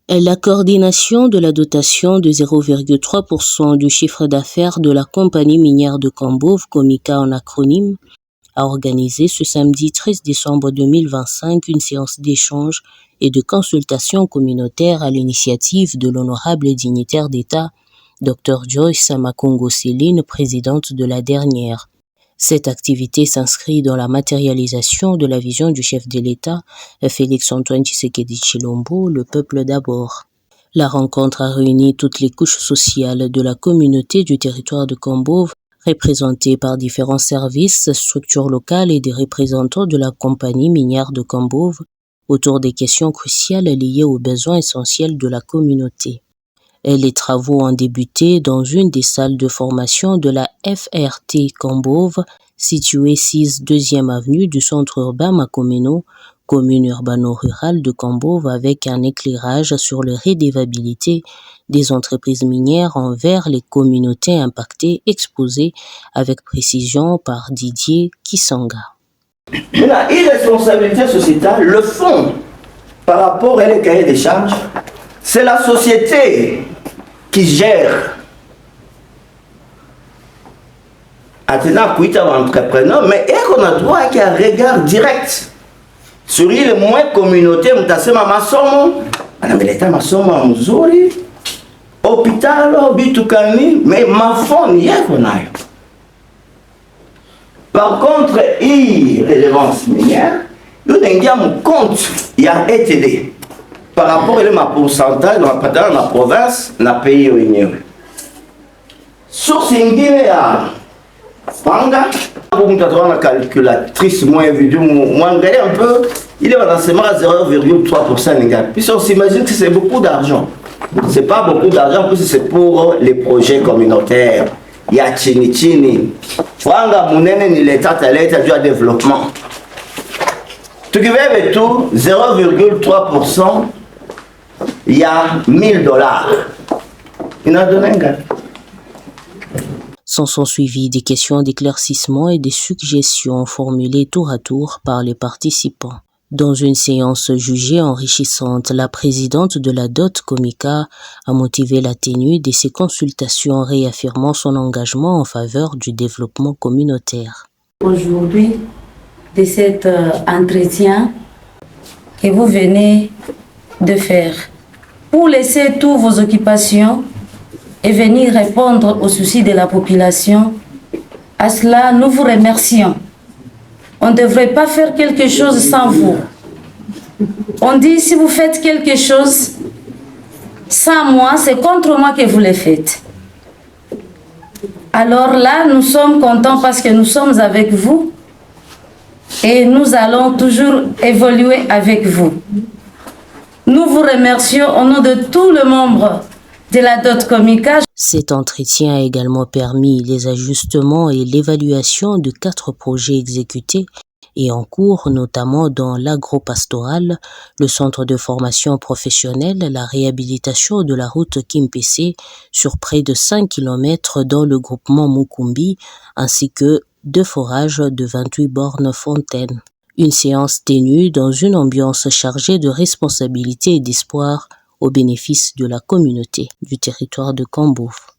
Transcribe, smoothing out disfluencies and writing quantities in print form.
La coordination de la dotation de 0,3% du chiffre d'affaires de la compagnie minière de Kambove, Comika en acronyme, a organisé ce samedi 13 décembre 2025 une séance d'échange et de consultation communautaire à l'initiative de l'honorable dignitaire d'État, Dr Joyce Makongo-Céline, présidente de la dernière. Cette activité s'inscrit dans la matérialisation de la vision du chef de l'État, Félix-Antoine Tshisekedi Tshilombo, le peuple d'abord. La rencontre a réuni toutes les couches sociales de la communauté du territoire de Kambove, représentées par différents services, structures locales et des représentants de la compagnie minière de Kambove, autour des questions cruciales liées aux besoins essentiels de la communauté. Les travaux ont débuté dans une des salles de formation de la FRT Kambove, située 6 2e avenue du centre urbain Makomeno, commune urbano-rurale de Kambove, avec un éclairage sur la redevabilité des entreprises minières envers les communautés impactées, exposées avec précision par Didier Kisanga. La irresponsabilité sociétale, le fond par rapport à les cahiers des charges, c'est la société qui gère. Attenant à l'entrepreneur, mais qu'on a droit à un regard direct sur les moins communautés, mutasema masomo, anameleta masomo mzuri, hôpital, bitukani, mais mafoni yako nayo. Par contre, irrélevance minière, nous n'avons compte, il y a ETD. Par rapport à ma pourcentage dans la province, dans le pays où sur ce qui Fanga, la calculatrice, moi, un peu, il est dans 0,3%. Puis on s'imagine que c'est beaucoup d'argent. Ce n'est pas beaucoup d'argent, plus c'est pour les projets communautaires. Il y a Chini. Fanga, Mounene, ni l'État du développement. Tu veux tout, 0,3%, il y a $1000. Il a donné un gars. S'en sont suivis des questions d'éclaircissement et des suggestions formulées tour à tour par les participants. Dans une séance jugée enrichissante, la présidente de la DOT Comika a motivé la tenue de ces consultations, réaffirmant son engagement en faveur du développement communautaire. Aujourd'hui, de cet entretien que vous venez de faire, pour laisser toutes vos occupations et venir répondre aux soucis de la population, à cela nous vous remercions. On ne devrait pas faire quelque chose sans vous. On dit si vous faites quelque chose sans moi, c'est contre moi que vous le faites. Alors là, nous sommes contents parce que nous sommes avec vous et nous allons toujours évoluer avec vous. Nous vous remercions au nom de tous les membres de la DOT Comika. Cet entretien a également permis les ajustements et l'évaluation de 4 projets exécutés et en cours, notamment dans l'agro-pastoral, le centre de formation professionnelle, la réhabilitation de la route Kimpese sur près de 5 km dans le groupement Mukumbi, ainsi que 2 forages de 28 bornes fontaines. Une séance tenue dans une ambiance chargée de responsabilité et d'espoir au bénéfice de la communauté du territoire de Kambove.